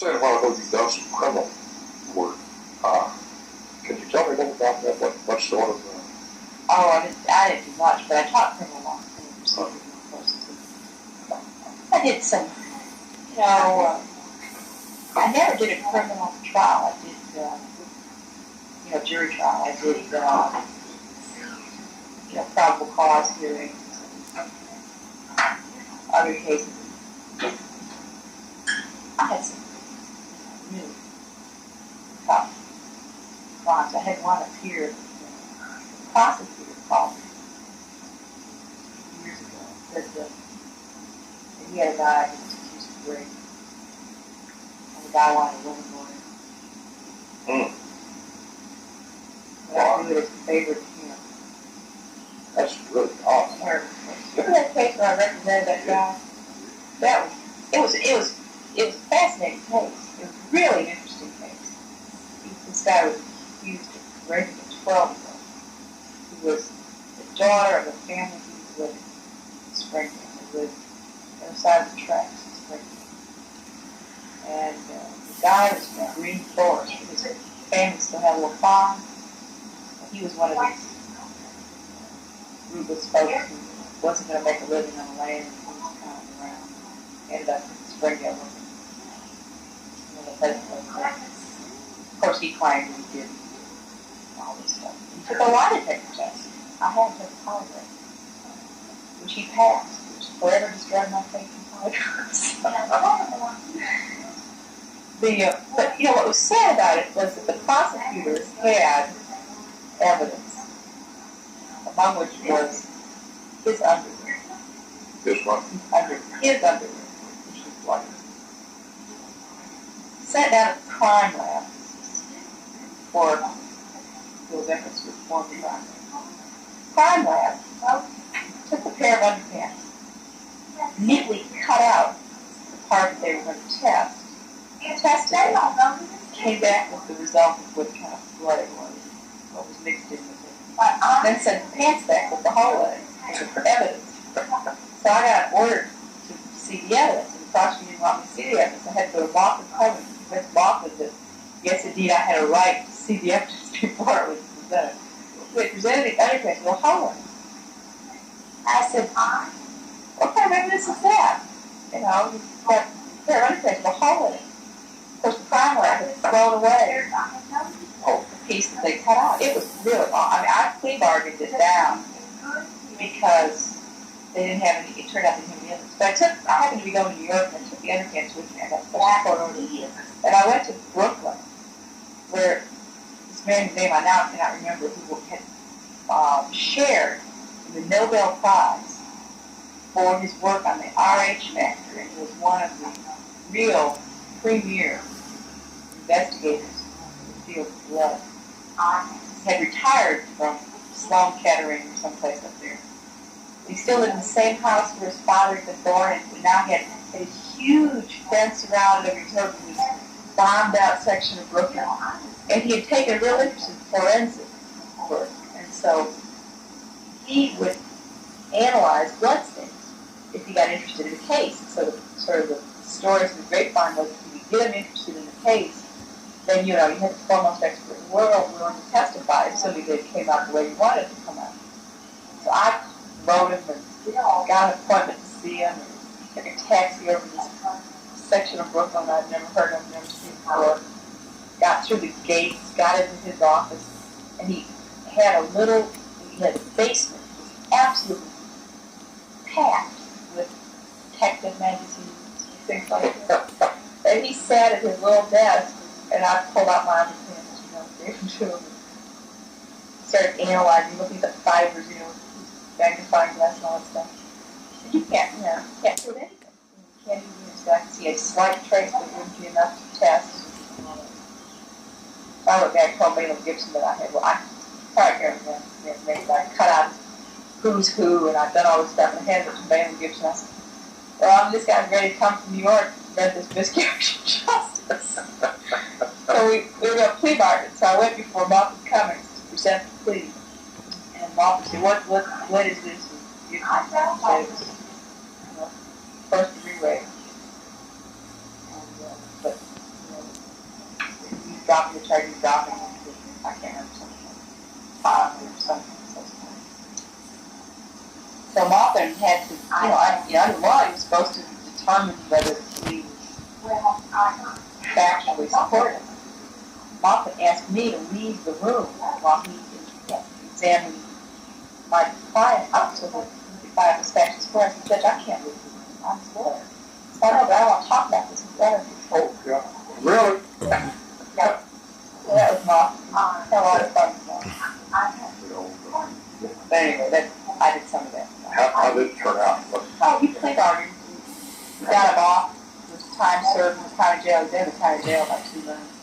saying a while ago you've done some criminal work. Can you tell me a little about that? What sort of? I didn't do much, but I taught criminal law. I did some, I never did a criminal trial. I did, jury trial. I did, probable cause hearings, other cases. I had some really tough crimes. I had one up here, the prosecutor called me years ago, said that he had a guy who was accused of rape, and the guy wanted a woman lawyer. But I do it as a favor to him. That's really awesome. Remember that case where I represented that guy? It was a fascinating case. It was really an interesting case. This guy was accused of raping a 12-year-old who was the daughter of a family he was living in Springfield. They lived on the side of the tracks in Springfield. And the guy was from Green Forest. His family still had a little farm. He was one of these ruthless folks who wasn't going to make a living on the land and he was kind of around. Ended up in Springfield. Of course, he claimed that he did all this stuff. He took a lie detector test. I had to take a polygraph, which he passed, which forever destroyed my faith in polygraphs. But what was sad about it was that the prosecutors had evidence, among which was his underwear. His what? His underwear, which was white. Sat down at the crime lab for those efforts to reform the crime lab. Crime lab took a pair of underpants, neatly cut out the part that they were going to test, tested it, came back with the result of what kind of blood it was, what was mixed in with it, then sent the pants back with the whole leg for evidence. So I got ordered to see the evidence, and the prosecutor didn't want me to see the evidence. I had to go to Moffat Coven. Ms. Moffat said, yes, indeed, I had a right to see the evidence before it was presented. They presented the underpants. Well, hold on. I said, what kind of evidence is that? You've got a pair of underpants. Well, hold on. Of course, the crime lab had thrown away the piece that they cut out. It was really awful. I plea bargained it down because they didn't have any, it turned out they didn't have any evidence. But I happened to be going to New York and I took the underpants with me. I got special court orders. And I went to Brooklyn, where this man's name I now cannot remember, who had shared the Nobel Prize for his work on the RH factor, and was one of the real premier investigators in the field of blood. Had retired from Sloan Kettering or someplace up there. He still lived in the same house where his father had been born, and we now had a huge fence around it every time this bombed out section of Brooklyn. And he had taken a real interest in forensic work. And so he would analyze blood stains if he got interested in the case. So the stories of the grapevine was if you could get him interested in the case, then you had the foremost expert in the world willing to testify if somebody that came out the way you wanted it to come out. So I wrote him and got an appointment to see him and took a taxi over this section of Brooklyn I'd never heard of, never seen before. Got through the gates, got into his office, and he had a basement, it was absolutely packed with detective magazines, things like that. And he sat at his little desk, and I pulled out my underpants, gave them to him. Started analyzing, looking at the fibers, magnifying glass and all that stuff. He said, you can't do anything. You can't even use that. He had slight trace, but it wouldn't be enough to test. I went back and told Maynard Gibson that I had, I cut out who's who, and I've done all this stuff, and I handed it to Maynard Gibson. I said, well, this guy's ready to come from New York and read this miscarriage of justice. So we were going to plea bargain. So I went before Moffat Cummings to present the plea. And Moffat said, what is this? And Gibson said it was, first degree rape. But supposed to determine whether he was factually supported. Moffitt asked me to leave the room while he examined my client up to the fire inspection square. He said, I can't leave the room. I'm scared. So I know, but I want to talk about this in front of you. Oh, yeah. Really? Yeah. So that was Moffitt. Had a lot of fun with that. But anyway, I did some of that. How did it turn out? Oh, he played argued. We got him off. It was time served in the county jail. He was in the county jail about 2 months.